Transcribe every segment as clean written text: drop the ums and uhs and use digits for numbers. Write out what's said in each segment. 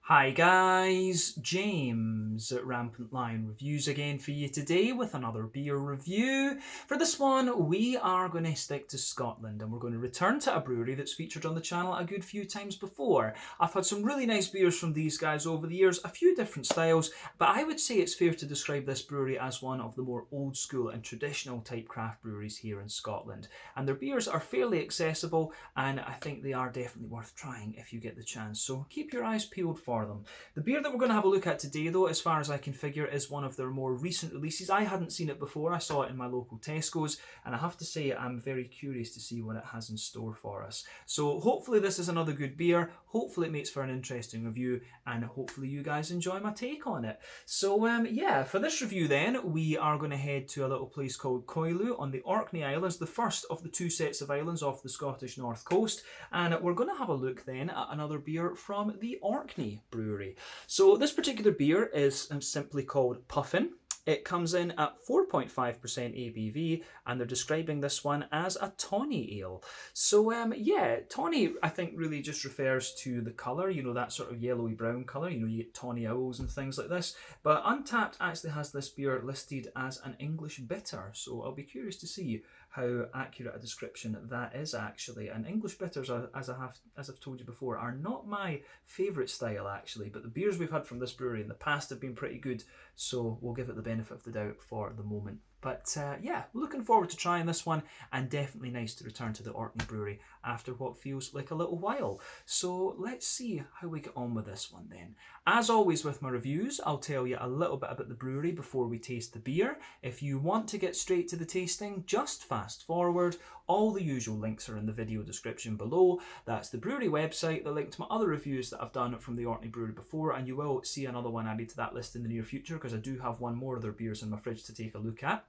Hi guys, James at Rampant Lion Reviews again for you today with another beer review. For this one, we are going to stick to Scotland and we're going to return to a brewery that's featured on the channel a good few times before. I've had some really nice beers from these guys over the years, a few different styles, but I would say it's fair to describe this brewery as one of the more old school and traditional type craft breweries here in Scotland. And their beers are fairly accessible and I think they are definitely worth trying if you get the chance. So keep your eyes peeled for them. The beer that we're going to have a look at today, though, as far as I can figure, is one of their more recent releases. I hadn't seen it before. I saw it in my local Tesco's, and I have to say I'm very curious to see what it has in store for us. So hopefully this is another good beer. Hopefully it makes for an interesting review, and hopefully you guys enjoy my take on it. So yeah, for this review then, we are going to head to a little place called Coilu on the Orkney Islands, the first of the two sets of islands off the Scottish North Coast, and we're going to have a look then at another beer from the Orkney Brewery. So this particular beer is simply called Puffin. It comes in at 4.5% ABV, and they're describing this one as a tawny ale. So yeah, tawny I think really just refers to the colour, you know, that sort of yellowy brown colour, you know, you get tawny owls and things like this. But Untappd actually has this beer listed as an English bitter, so I'll be curious to see how accurate a description that is actually. And English bitters, as I've told you before, are not my favourite style actually, but the beers we've had from this brewery in the past have been pretty good, so we'll give it the benefit of the doubt for the moment. But yeah, looking forward to trying this one, and definitely nice to return to the Orkney Brewery after what feels like a little while. So let's see how we get on with this one then. As always with my reviews, I'll tell you a little bit about the brewery before we taste the beer. If you want to get straight to the tasting, just fast forward. All the usual links are in the video description below. That's the brewery website, the link to my other reviews that I've done from the Orkney Brewery before, and you will see another one added to that list in the near future because I do have one more of their beers in my fridge to take a look at.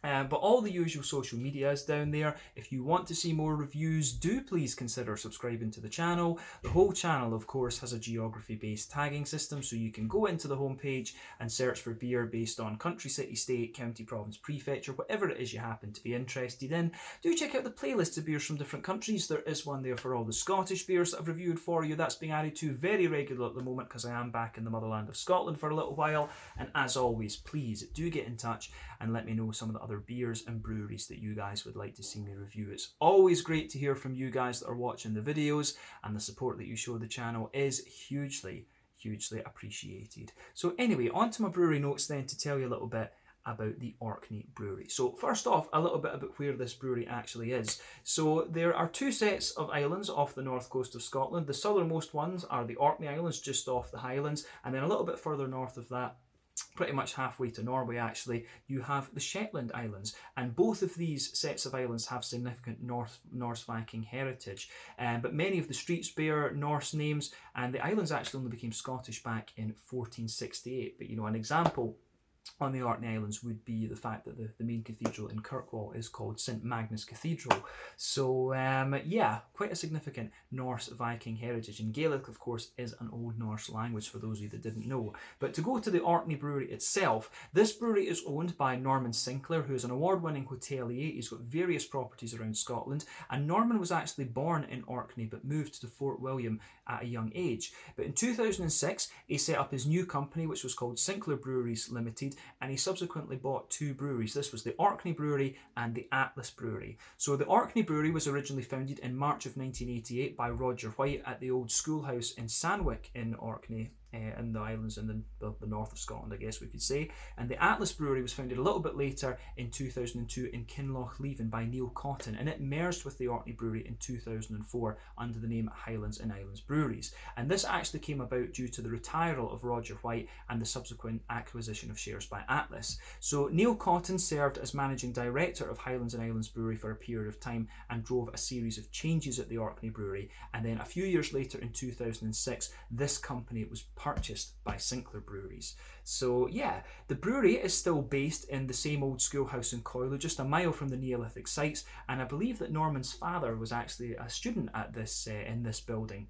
But all the usual social media is down there. If you want to see more reviews, do please consider subscribing to the channel. The whole channel, of course, has a geography-based tagging system, so you can go into the homepage and search for beer based on country, city, state, county, province, prefecture, whatever it is you happen to be interested in. Do check out the playlist of beers from different countries. There is one there for all the Scottish beers that I've reviewed for you. That's being added to very regular at the moment because I am back in the motherland of Scotland for a little while. And as always, please do get in touch and let me know some of the other beers and breweries that you guys would like to see me review. It's always great to hear from you guys that are watching the videos, and the support that you show the channel is hugely appreciated. So anyway, on to my brewery notes then to tell you a little bit about the Orkney Brewery. So first off, a little bit about where this brewery actually is. So there are two sets of islands off the north coast of Scotland. The southernmost ones are the Orkney Islands, just off the Highlands, and then a little bit further north of that, pretty much halfway to Norway actually, you have the Shetland Islands, and both of these sets of islands have significant Norse Viking heritage, but many of the streets bear Norse names, and the islands actually only became Scottish back in 1468. But you know, an example on the Orkney Islands would be the fact that the main cathedral in Kirkwall is called St Magnus Cathedral. So yeah, quite a significant Norse Viking heritage. And Gaelic, of course, is an Old Norse language for those of you that didn't know. But to go to the Orkney Brewery itself, this brewery is owned by Norman Sinclair, who is an award-winning hotelier. He's got various properties around Scotland, and Norman was actually born in Orkney but moved to Fort William at a young age. But in 2006, he set up his new company, which was called Sinclair Breweries Limited, and he subsequently bought two breweries. This was the Orkney Brewery and the Atlas Brewery. So the Orkney Brewery was originally founded in March of 1988 by Roger White at the old schoolhouse in Sandwick in Orkney, in the islands in the north of Scotland, I guess we could say. And the Atlas Brewery was founded a little bit later in 2002 in Kinlochleven by Neil Cotton, and it merged with the Orkney Brewery in 2004 under the name Highlands and Islands Breweries. And this actually came about due to the retirement of Roger White and the subsequent acquisition of shares by Atlas. So Neil Cotton served as managing director of Highlands and Islands Brewery for a period of time and drove a series of changes at the Orkney Brewery. And then a few years later in 2006, this company was purchased by Sinclair Breweries. So yeah, the brewery is still based in the same old schoolhouse in Coilu, just a mile from the Neolithic sites, and I believe that Norman's father was actually a student at this in this building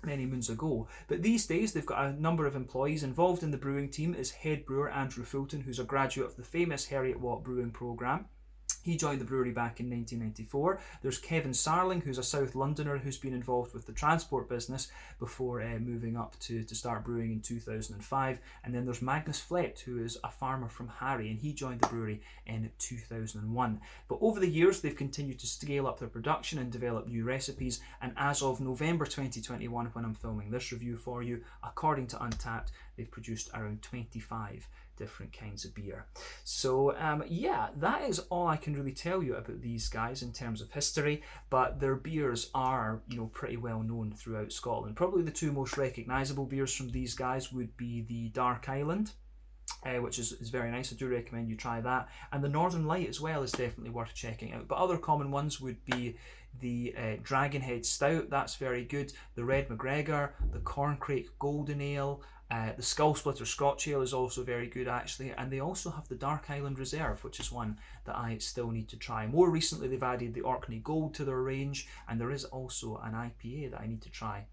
many moons ago. But these days they've got a number of employees involved in the brewing team. Is head brewer Andrew Fulton, who's a graduate of the famous Heriot Watt brewing programme. He joined the brewery back in 1994. There's Kevin Sarling, who's a South Londoner who's been involved with the transport business before moving up to start brewing in 2005. And then there's Magnus Flett, who is a farmer from Harry, and he joined the brewery in 2001. But over the years, they've continued to scale up their production and develop new recipes. And as of November 2021, when I'm filming this review for you, according to Untappd, they've produced around 25 different kinds of beer. So yeah, that is all I can really tell you about these guys in terms of history, but their beers are, you know, pretty well known throughout Scotland. Probably the two most recognisable beers from these guys would be the Dark Island, which is very nice. I do recommend you try that, and the Northern Light as well is definitely worth checking out. But other common ones would be the Dragonhead Stout, that's very good, the Red McGregor, the Corncrake Golden Ale, the Skull Splitter Scotch Ale is also very good actually, and they also have the Dark Island Reserve, which is one that I still need to try. More recently they've added the Orkney Gold to their range, and there is also an IPA that I need to try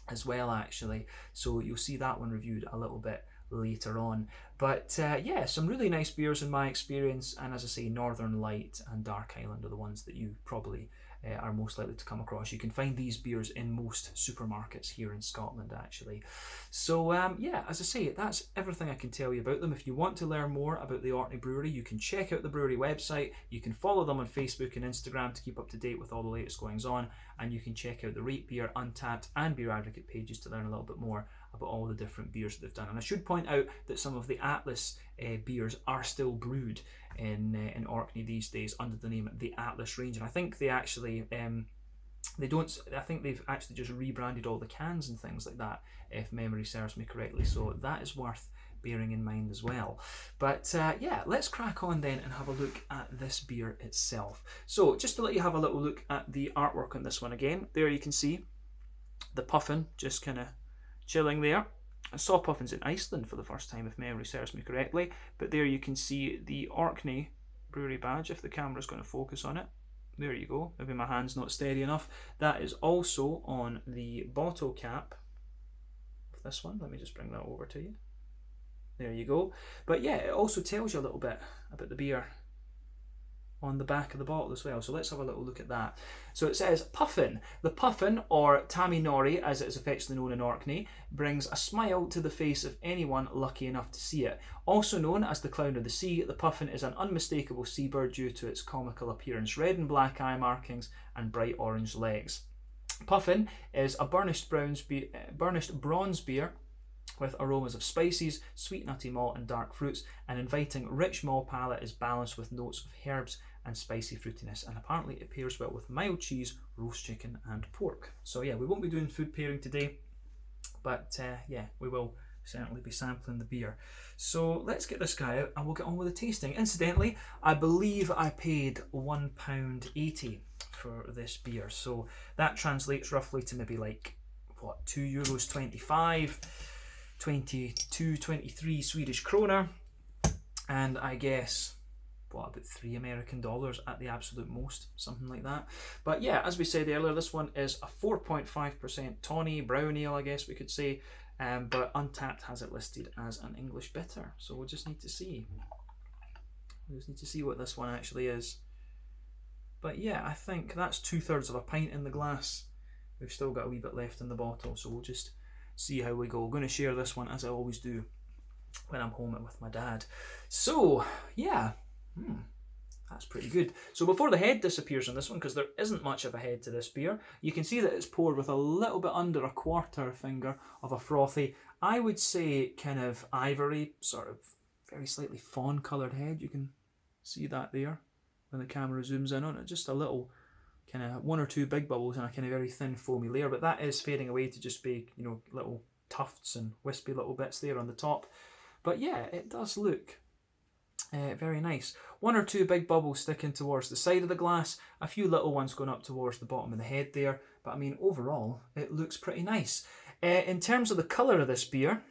as well actually, so you'll see that one reviewed a little bit later on. But yeah, some really nice beers in my experience, and as I say, Northern Light and Dark Island are the ones that you probably are most likely to come across. You can find these beers in most supermarkets here in Scotland actually. So yeah, as I say, that's everything I can tell you about them. If you want to learn more about the Orkney Brewery, you can check out the brewery website, you can follow them on Facebook and Instagram to keep up to date with all the latest goings on, and you can check out the Rate Beer, Untappd and Beer Advocate pages to learn a little bit more about all the different beers that they've done. And I should point out that some of the Atlas beers are still brewed in Orkney these days under the name the Atlas range, and I think they actually I think they've actually just rebranded all the cans and things like that, if memory serves me correctly, so that is worth bearing in mind as well. But yeah, let's crack on then and have a look at this beer itself. So just to let you have a little look at the artwork on this one again, there you can see the Puffin just kind of chilling there. I saw Puffins in Iceland for the first time, if memory serves me correctly, but there you can see the Orkney Brewery badge, if the camera's going to focus on it. There you go, maybe my hand's not steady enough. That is also on the bottle cap of this one. Let me just bring that over to you. There you go. But yeah, it also tells you a little bit about the beer on the back of the bottle as well. So let's have a little look at that. So it says Puffin. The Puffin, or Tammy Nori as it is affectionately known in Orkney, brings a smile to the face of anyone lucky enough to see it. Also known as the Clown of the Sea, the Puffin is an unmistakable seabird due to its comical appearance, red and black eye markings and bright orange legs. Puffin is a burnished bronze beer with aromas of spices, sweet nutty malt and dark fruits. An inviting rich malt palate is balanced with notes of herbs and spicy fruitiness, and apparently it pairs well with mild cheese, roast chicken and pork. So yeah, we won't be doing food pairing today, but yeah, we will certainly be sampling the beer. So let's get this guy out and we'll get on with the tasting. Incidentally, I believe I paid £1.80 for this beer, so that translates roughly to maybe like, what, €2.25, 22, 23 Swedish kroner, and I guess what, about $3 American at the absolute most, something like that. But yeah, as we said earlier, this one is a 4.5% tawny brown ale, I guess we could say, but Untappd has it listed as an English bitter, so we'll just need to see. We just need to see what this one actually is. But yeah, I think that's 2/3 of a pint in the glass. We've still got a wee bit left in the bottle, so we'll just see how we go. We're going to share this one as I always do when I'm home with my dad. So yeah, that's pretty good. So before the head disappears on this one, because there isn't much of a head to this beer, you can see that it's poured with a little bit under a quarter finger of a frothy, I would say kind of ivory, sort of very slightly fawn coloured head. You can see that there when the camera zooms in on it. Just a little kind of one or two big bubbles and a kind of very thin foamy layer, but that is fading away to just be, you know, little tufts and wispy little bits there on the top. But yeah, it does look very nice. One or two big bubbles sticking towards the side of the glass, a few little ones going up towards the bottom of the head there, but I mean overall it looks pretty nice. In terms of the colour of this beer,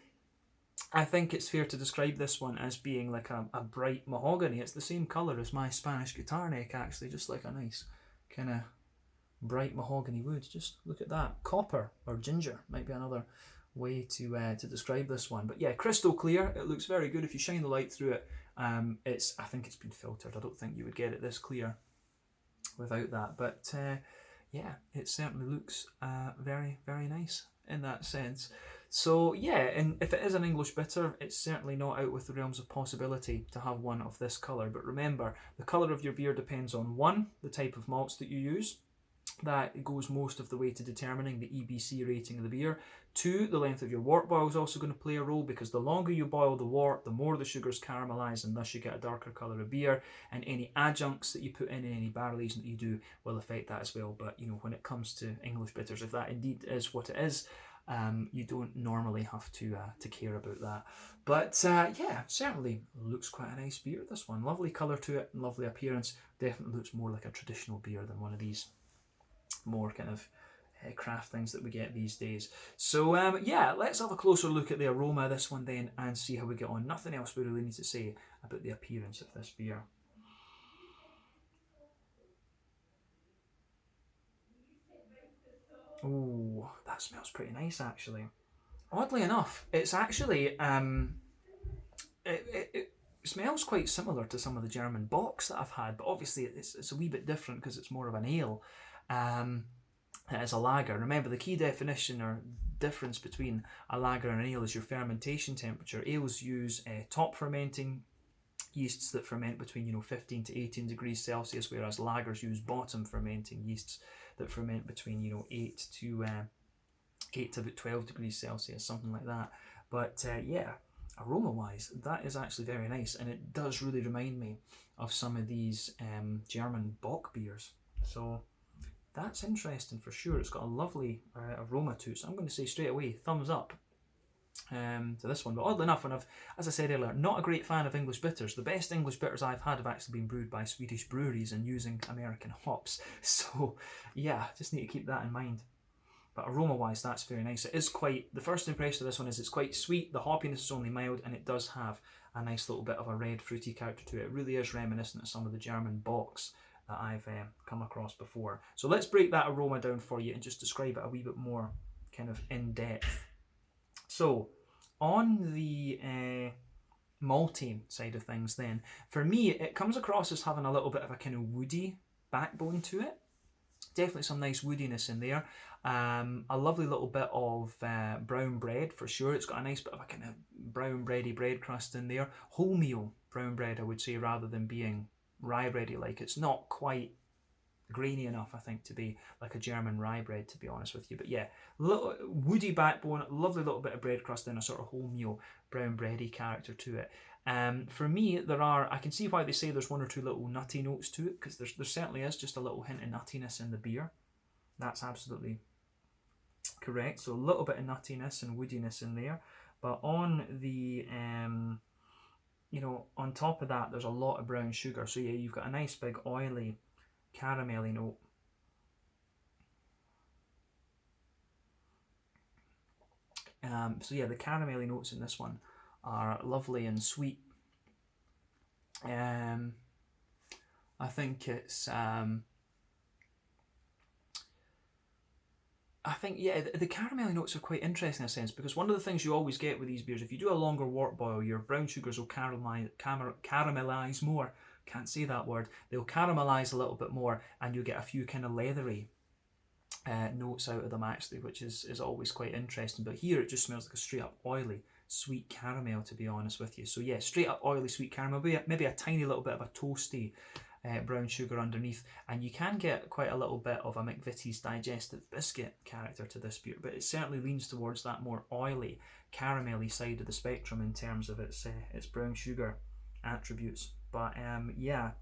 I think it's fair to describe this one as being like a bright mahogany. It's the same colour as my Spanish guitar neck actually, just like a nice kind of bright mahogany wood. Just look at that. Copper or ginger might be another way to describe this one. But yeah, crystal clear. It looks very good. If you shine the light through it, I think it's been filtered. I don't think you would get it this clear without that. But yeah, it certainly looks very, very nice in that sense. So yeah, and if it is an English bitter, it's certainly not out with the realms of possibility to have one of this colour. But remember, the colour of your beer depends on, one, the type of malts that you use. That goes most of the way to determining the EBC rating of the beer. Two, the length of your wort boil is also going to play a role, because the longer you boil the wort, the more the sugars caramelise, and thus you get a darker colour of beer. And any adjuncts that you put in any barrel aging that you do will affect that as well. But when it comes to English bitters, if that indeed is what it is, you don't normally have to care about that. But yeah, certainly looks quite a nice beer, this one. Lovely colour to it, lovely appearance. Definitely looks more like a traditional beer than one of these more kind of craft things that we get these days. So yeah, let's have a closer look at the aroma of this one then and see how we get on. Nothing else we really need to say about the appearance of this beer. Oh, that smells pretty nice actually. Oddly enough, it's actually it smells quite similar to some of the German bocks that I've had, but obviously it's a wee bit different because it's more of an ale. It is a lager. Remember, the key definition or difference between a lager and an ale is your fermentation temperature. Ales use top fermenting yeasts that ferment between 15 to 18 degrees Celsius, whereas lagers use bottom fermenting yeasts that ferment between 8 to about 12 degrees Celsius, something like that. But yeah, aroma wise, that is actually very nice, and it does really remind me of some of these German bock beers. So that's interesting for sure. It's got a lovely aroma to it, so I'm going to say straight away thumbs up to this one. But oddly enough, as I said earlier, not a great fan of English bitters. The best English bitters I've had have actually been brewed by Swedish breweries and using American hops. So yeah, just need to keep that in mind. But aroma wise, that's very nice. It is quite, the first impression of this one is it's quite sweet, the hoppiness is only mild, and it does have a nice little bit of a red fruity character to it. It really is reminiscent of some of the German bocks that I've come across before. So let's break that aroma down for you and just describe it a wee bit more kind of in depth. So on the malty side of things then, for me it comes across as having a little bit of a kind of woody backbone to it. Definitely some nice woodiness in there. A lovely little bit of brown bread for sure. It's got a nice bit of a kind of brown bready bread crust in there. Wholemeal brown bread, I would say, rather than being rye bready like. It's not quite grainy enough, I think, to be like a German rye bread, to be honest with you. But yeah, little woody backbone, lovely little bit of bread crust, and a sort of wholemeal brown bready character to it. For me, I can see why they say there's one or two little nutty notes to it, because there certainly is just a little hint of nuttiness in the beer. That's absolutely correct. So a little bit of nuttiness and woodiness in there. But on the on top of that, there's a lot of brown sugar. So yeah, you've got a nice big oily caramelly note. So yeah, the caramelly notes in this one are lovely and sweet. I think it's yeah, the caramelly notes are quite interesting in a sense, because one of the things you always get with these beers, if you do a longer wort boil, your brown sugars will caramelize more. Can't say that word. They'll caramelize a little bit more, and you'll get a few kind of leathery notes out of them actually, which is always quite interesting. But here it just smells like a straight up oily sweet caramel, to be honest with you. So yeah, straight up oily sweet caramel, maybe a tiny little bit of a toasty brown sugar underneath, and you can get quite a little bit of a McVitie's digestive biscuit character to this beer, but it certainly leans towards that more oily caramelly side of the spectrum in terms of its brown sugar attributes. But yeah,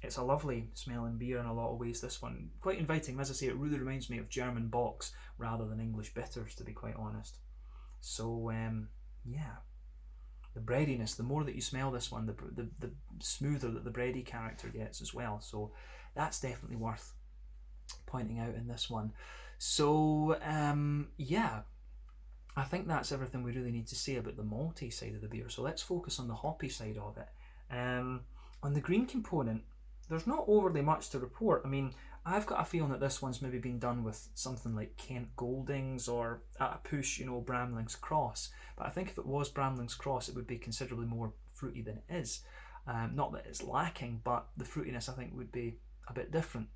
it's a lovely smelling beer in a lot of ways, this one. Quite inviting. As I say, it really reminds me of German bocks rather than English bitters, to be quite honest. So yeah, the breadiness, the more that you smell this one, the smoother that the bready character gets as well. So that's definitely worth pointing out in this one. So yeah, I think that's everything we really need to say about the malty side of the beer. So let's focus on the hoppy side of it. On the green component, there's not overly much to report. I mean, I've got a feeling that this one's maybe been done with something like Kent Goldings or at a push, Bramling's Cross. But I think if it was Bramling's Cross, it would be considerably more fruity than it is. Not that it's lacking, but the fruitiness I think would be a bit different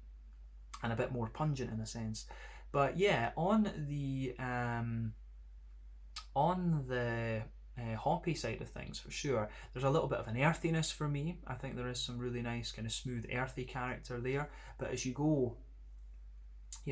and a bit more pungent in a sense. But yeah, on the hoppy side of things, for sure, there's a little bit of an earthiness for me. I think there is some really nice kind of smooth earthy character there. But as you go, a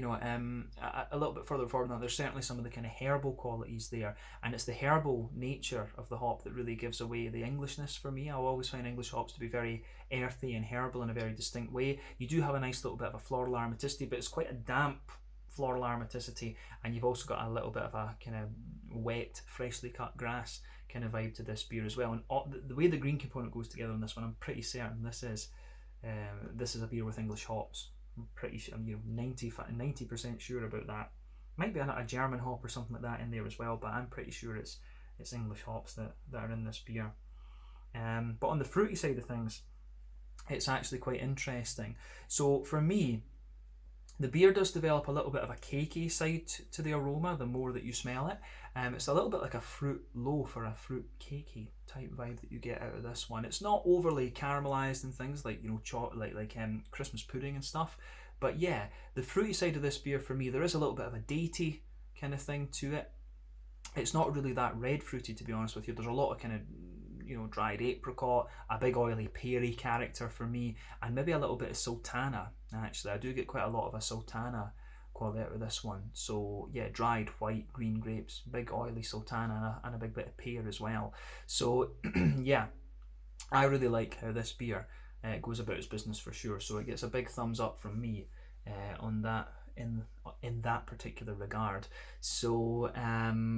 little bit further forward now, there's certainly some of the kind of herbal qualities there, and it's the herbal nature of the hop that really gives away the Englishness for me. I always find English hops to be very earthy and herbal in a very distinct way. You do have a nice little bit of a floral aromaticity, but it's quite a damp floral aromaticity, and you've also got a little bit of a kind of wet, freshly cut grass kind of vibe to this beer as well. And the way the green component goes together in this one, I'm pretty certain this is a beer with English hops. I'm pretty sure, I'm 90% sure about that. Might be a German hop or something like that in there as well, but I'm pretty sure it's English hops that are in this beer. But on the fruity side of things, it's actually quite interesting. So for me, the beer does develop a little bit of a cakey side to the aroma the more that you smell it. It's a little bit like a fruit loaf or a fruit cakey type vibe that you get out of this one. It's not overly caramelized and things like Christmas pudding and stuff. But yeah, the fruity side of this beer for me, there is a little bit of a datey kind of thing to it. It's not really that red fruity, to be honest with you. There's a lot of kind of dried apricot, a big oily peary character for me, and maybe a little bit of sultana. Actually, I do get quite a lot of a sultana quality out of this one. So yeah, dried white green grapes, big oily sultana, and a big bit of pear as well. So yeah, I really like how this beer goes about its business for sure. So it gets a big thumbs up from me on that in that particular regard. So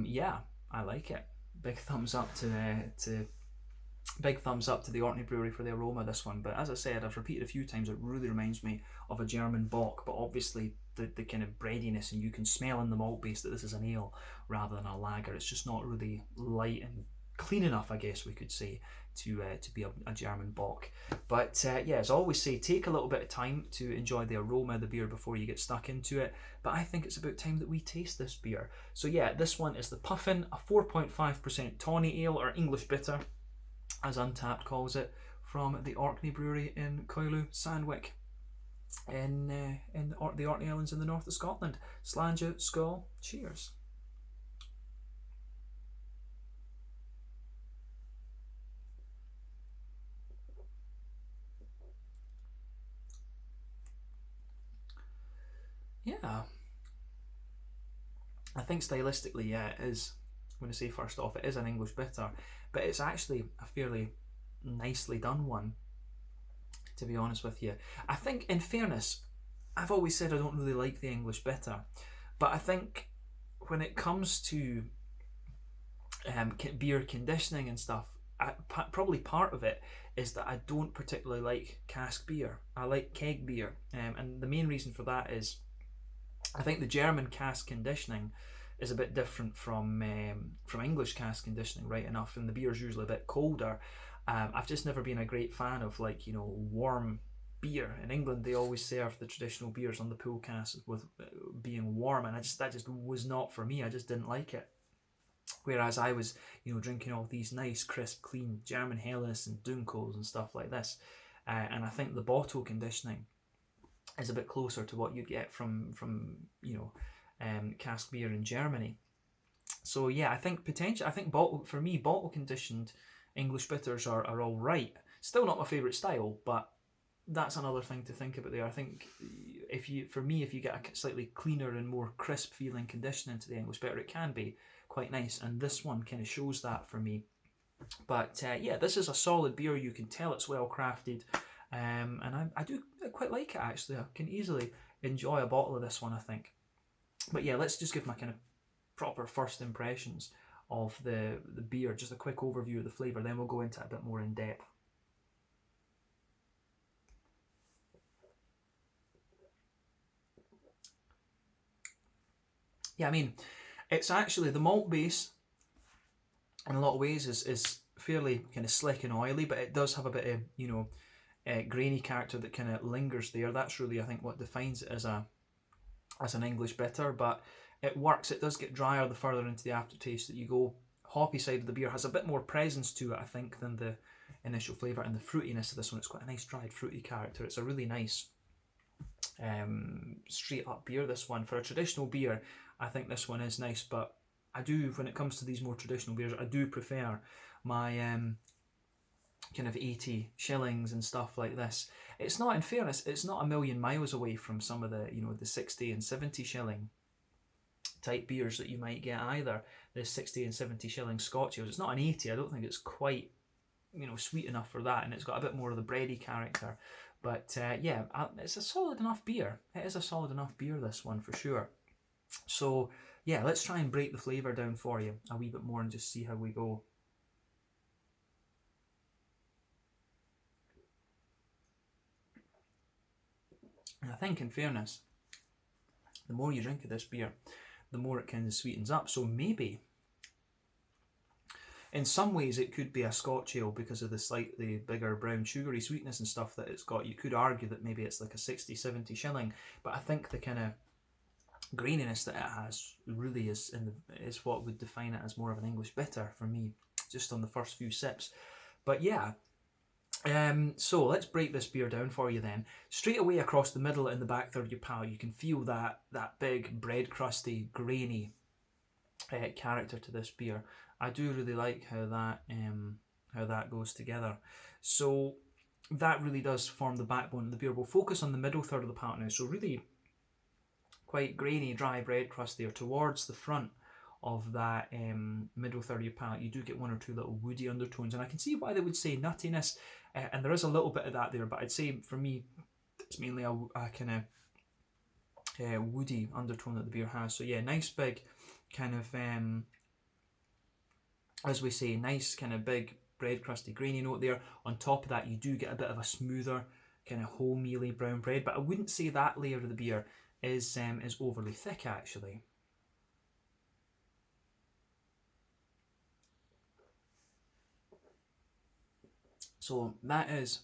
yeah, I like it. Big thumbs up to the Orkney Brewery for the aroma, this one. But as I said, I've repeated a few times, it really reminds me of a German bock, but obviously the kind of breadiness, and you can smell in the malt base that this is an ale rather than a lager. It's just not really light and clean enough, I guess we could say, to be a German bock. But yeah, as I always say, take a little bit of time to enjoy the aroma of the beer before you get stuck into it. But I think it's about time that we taste this beer. So yeah, this one is the Puffin, a 4.5% tawny ale, or English bitter, as Untappd calls it, from the Orkney Brewery in Koilu, Sandwick, in the Orkney Islands in the north of Scotland. Slàinte, skål, cheers. Yeah, I think stylistically, yeah, it is. I'm going to say first off, it is an English bitter, but it's actually a fairly nicely done one, to be honest with you. I think, in fairness, I've always said I don't really like the English bitter, but I think when it comes to beer conditioning and stuff, probably part of it is that I don't particularly like cask beer. I like keg beer, and the main reason for that is I think the German cask conditioning is a bit different from English cask conditioning, right enough, and the beer's usually a bit colder. I've just never been a great fan of warm beer. In England, they always serve the traditional beers on the pool cask with being warm, and that just was not for me. I just didn't like it. Whereas I was, drinking all these nice, crisp, clean German Helles and Dunkels and stuff like this, and I think the bottle conditioning is a bit closer to what you get from cask beer in Germany. So yeah, I think bottle conditioned English bitters are all right. Still not my favourite style, but that's another thing to think about there. I think if you get a slightly cleaner and more crisp feeling conditioning to the English bitter, it can be quite nice, and this one kind of shows that for me. But yeah, this is a solid beer. You can tell it's well crafted, and I do quite like it actually. I can easily enjoy a bottle of this one, I think. But yeah, let's just give my kind of proper first impressions of the beer, just a quick overview of the flavour, then we'll go into it a bit more in depth. Yeah, I mean, it's actually, the malt base in a lot of ways is fairly kind of slick and oily, but it does have a bit of grainy character that kind of lingers there. That's really, I think, what defines it as an English bitter, but it works. It does get drier the further into the aftertaste that you go. Hoppy side of the beer has a bit more presence to it, I think, than the initial flavour, and the fruitiness of this one. It's quite a nice dried fruity character. It's a really nice straight up beer, this one. For a traditional beer, I think this one is nice, but I do, when it comes to these more traditional beers, I do prefer my kind of 80 shillings and stuff like this. It's not, in fairness, it's not a million miles away from some of the, you know, the 60 and 70 shilling type beers that you might get either. The 60 and 70 shilling Scotch ales. It's not an 80. I don't think it's quite, you know, sweet enough for that, and it's got a bit more of the bready character. But yeah, it's a solid enough beer. It is a solid enough beer, this one, for sure. So yeah, let's try and break the flavour down for you a wee bit more and just see how we go. And I think, in fairness, the more you drink of this beer, the more it kind of sweetens up. So maybe, in some ways, it could be a Scotch ale because of the slightly bigger brown sugary sweetness and stuff that it's got. You could argue that maybe it's like a 60, 70 shilling, but I think the kind of graininess that it has really is what would define it as more of an English bitter for me, just on the first few sips. But yeah, so let's break this beer down for you then. Straight away across the middle and the back third of your palate, you can feel that big bread crusty, grainy character to this beer. I do really like how that goes together. So that really does form the backbone of the beer. We'll focus on the middle third of the palate now. So really quite grainy, dry bread crust there towards the front of that middle third of your palate. You do get one or two little woody undertones, and I can see why they would say nuttiness, and there is a little bit of that there, but I'd say for me it's mainly a kind of woody undertone that the beer has. So yeah, nice big kind of as we say, nice kind of big bread crusty grainy note there. On top of that, you do get a bit of a smoother kind of wholemealy brown bread, but I wouldn't say that layer of the beer is overly thick, actually. So that is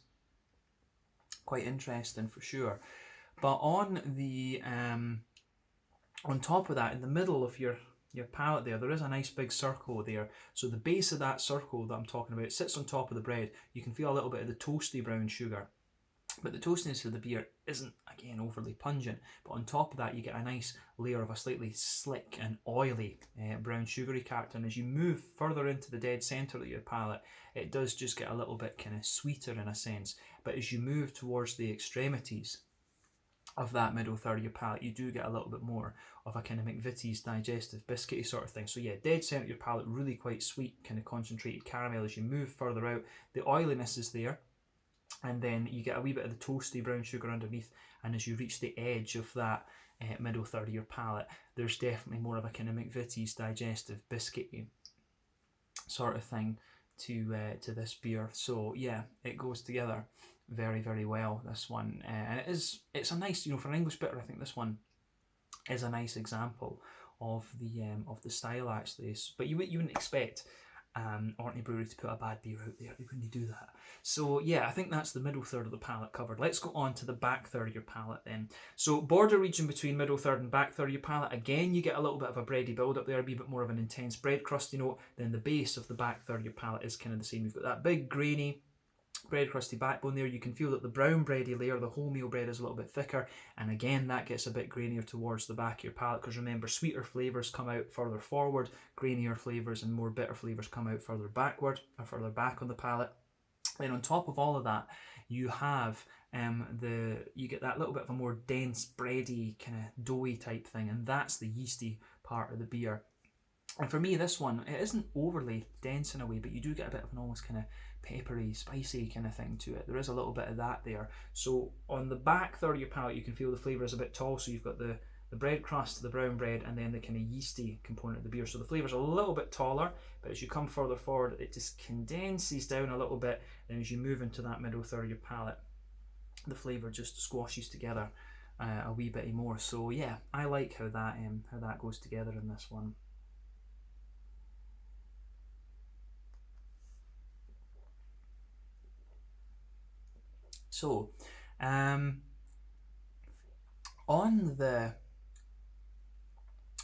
quite interesting for sure. But on the on top of that, in the middle of your palate there is a nice big circle there. So the base of that circle that I'm talking about sits on top of the bread. You can feel a little bit of the toasty brown sugar, but the toastiness of the beer isn't, again, overly pungent. But on top of that, you get a nice layer of a slightly slick and oily brown sugary character. And as you move further into the dead centre of your palate, it does just get a little bit kind of sweeter in a sense. But as you move towards the extremities of that middle third of your palate, you do get a little bit more of a kind of McVitie's digestive biscuity sort of thing. So yeah, dead centre of your palate, really quite sweet, kind of concentrated caramel. As you move further out, the oiliness is there, and then you get a wee bit of the toasty brown sugar underneath, and as you reach the edge of that middle third of your palate, there's definitely more of a kind of McVitie's digestive biscuity sort of thing to this beer. So yeah, it goes together very, very well, this one, and it's a nice, you know, for an English bitter, I think this one is a nice example of the style, actually. But you wouldn't expect Orkney Brewery to put a bad beer out there. They wouldn't do that. So yeah, I think that's the middle third of the palate covered. Let's go on to the back third of your palate then. So border region between middle third and back third of your palate, again you get a little bit of a bready build up there, a wee bit more of an intense bread crusty note. Then the base of the back third of your palate is kind of the same. You've got that big grainy bread crusty backbone there. You can feel that the brown bready layer, the wholemeal bread, is a little bit thicker, and again that gets a bit grainier towards the back of your palate, because remember, sweeter flavours come out further forward, grainier flavours and more bitter flavours come out further backward, or further back on the palate. Then on top of all of that, you have you get that little bit of a more dense bready kind of doughy type thing, and that's the yeasty part of the beer. And for me, this one, it isn't overly dense in a way, but you do get a bit of an almost kind of peppery, spicy kind of thing to it. There is a little bit of that there. So on the back third of your palate, you can feel the flavour is a bit tall. So you've got the bread crust, the brown bread, and then the kind of yeasty component of the beer. So the flavour's a little bit taller, but as you come further forward, it just condenses down a little bit. Then as you move into that middle third of your palate, the flavour just squashes together a wee bit more. So yeah, I like how that goes together in this one. So, on the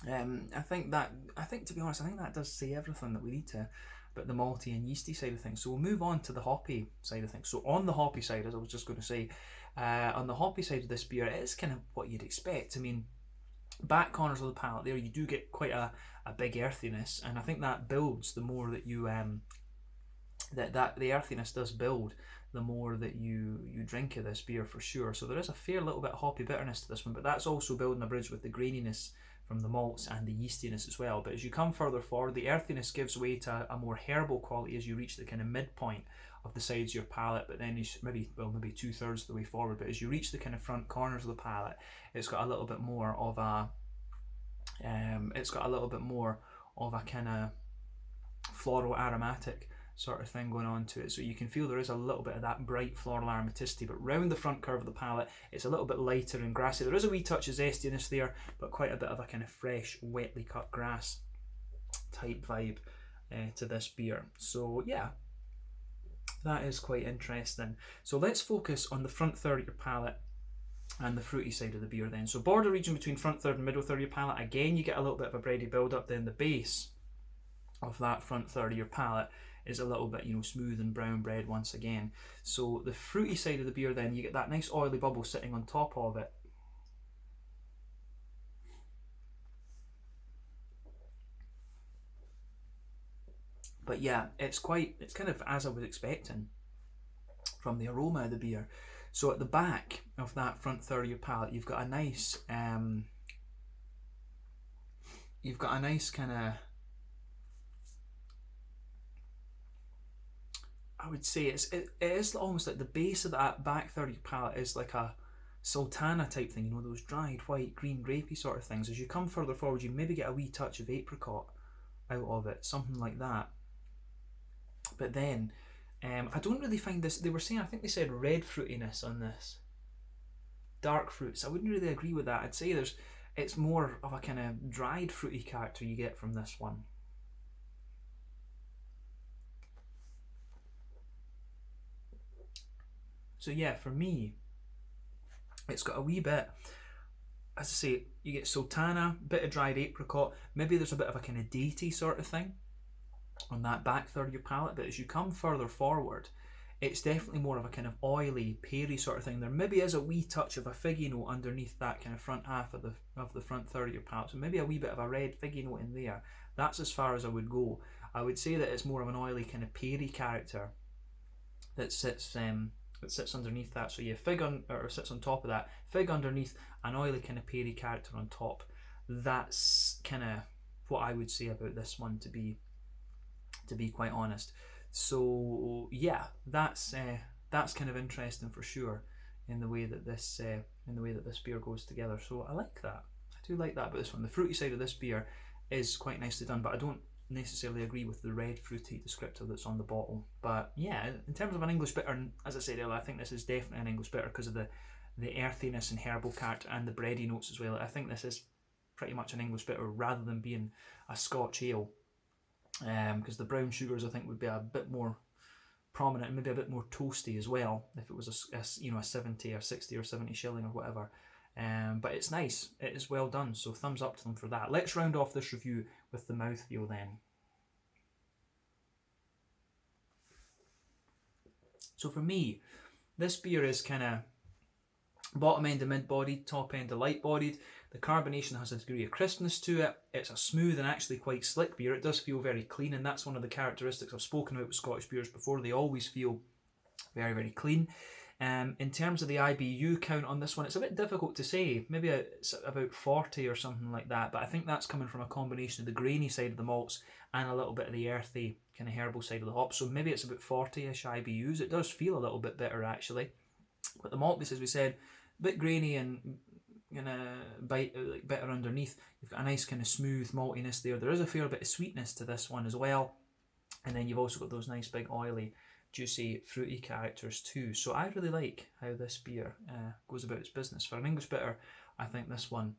I think to be honest, I think that does say everything that we need to about the malty and yeasty side of things. So we'll move on to the hoppy side of things. So on the hoppy side, as I was just going to say, on the hoppy side of this beer, it is kind of what you'd expect. I mean, back corners of the palate there, you do get quite a big earthiness, and I think that builds the more that you that the earthiness does build the more that you drink of this beer, for sure. So there is a fair little bit of hoppy bitterness to this one, but that's also building a bridge with the graininess from the malts and the yeastiness as well. But as you come further forward, the earthiness gives way to a more herbal quality as you reach the kind of midpoint of the sides of your palate, but then you maybe 2/3 of the way forward. But as you reach the kind of front corners of the palate, it's got a little bit more of a kind of floral aromatic sort of thing going on to it. So you can feel there is a little bit of that bright floral aromaticity, but round the front curve of the palate, it's a little bit lighter and grassy. There is a wee touch of zestiness there, but quite a bit of a kind of fresh, wetly cut grass type vibe to this beer. So yeah, that is quite interesting. So let's focus on the front third of your palate and the fruity side of the beer then. So border region between front third and middle third of your palate, again you get a little bit of a bready build up. Then the base of that front third of your palate is a little bit, smooth and brown bread once again. So the fruity side of the beer, then you get that nice oily bubble sitting on top of it. But yeah, it's kind of as I was expecting from the aroma of the beer. So at the back of that front third of your palate, you've got a nice kind of, I would say it is almost like the base of that back third of your palate is like a sultana type thing, those dried white, green, grapey sort of things. As you come further forward, you maybe get a wee touch of apricot out of it, something like that. But then, I don't really find this, I think they said red fruitiness on this. Dark fruits, I wouldn't really agree with that. I'd say it's more of a kind of dried fruity character you get from this one. So yeah, for me, it's got a wee bit, as I say, you get sultana, bit of dried apricot, maybe there's a bit of a kind of datey sort of thing on that back third of your palate, but as you come further forward, it's definitely more of a kind of oily, peary sort of thing. There maybe is a wee touch of a figgy note underneath that kind of front half of the front third of your palate, so maybe a wee bit of a red figgy note in there. That's as far as I would go. I would say that it's more of an oily kind of peary character that sits underneath that. So yeah, or sits on top of that, fig underneath, an oily kind of peary character on top. That's kind of what I would say about this one, to be quite honest. So yeah, that's kind of interesting for sure in the way that this beer goes together. So I like that. I do like that about this one. The fruity side of this beer is quite nicely done, but I don't necessarily agree with the red fruity descriptor that's on the bottle. But yeah, in terms of an English bitter, as I said earlier, I think this is definitely an English bitter because of the earthiness and herbal character and the bready notes as well. I think this is pretty much an English bitter rather than being a Scotch ale, because the brown sugars I think would be a bit more prominent and maybe a bit more toasty as well if it was a 70 or 60 or 70 shilling or whatever. But it's nice, it is well done, so thumbs up to them for that. Let's round off this review with the mouthfeel then. So for me, this beer is kind of bottom end of mid-bodied, top end of light-bodied. The carbonation has a degree of crispness to it. It's a smooth and actually quite slick beer. It does feel very clean, and that's one of the characteristics I've spoken about with Scottish beers before. They always feel very, very clean. In terms of the IBU count on this one, it's a bit difficult to say. Maybe it's about 40 or something like that, but I think that's coming from a combination of the grainy side of the malts and a little bit of the earthy kind of herbal side of the hops. So maybe it's about 40-ish IBUs. It does feel a little bit bitter actually, but the malt base, as we said, a bit grainy and bitter underneath. You've got a nice kind of smooth maltiness there. There is a fair bit of sweetness to this one as well, and then you've also got those nice big oily, juicy, fruity characters too. So I really like how this beer goes about its business. For an English bitter, I think this one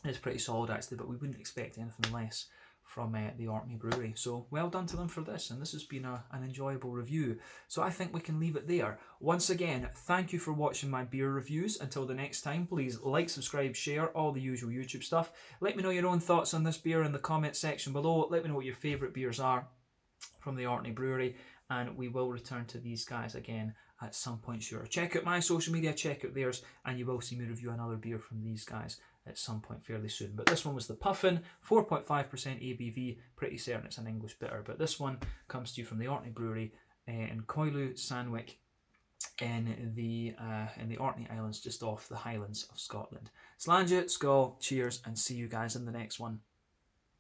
is pretty solid actually, but we wouldn't expect anything less from the Orkney Brewery. So well done to them for this, and this has been an enjoyable review. So I think we can leave it there. Once again, thank you for watching my beer reviews. Until the next time, please like, subscribe, share, all the usual YouTube stuff. Let me know your own thoughts on this beer in the comment section below. Let me know what your favourite beers are from the Orkney Brewery, and we will return to these guys again at some point, sure. Check out my social media, check out theirs, and you will see me review another beer from these guys at some point fairly soon. But this one was the Puffin, 4.5% ABV, pretty certain it's an English bitter, but this one comes to you from the Orkney Brewery in Coilu, Sandwick, in the Orkney Islands, just off the Highlands of Scotland. Slàinte, skål, cheers, and see you guys in the next one.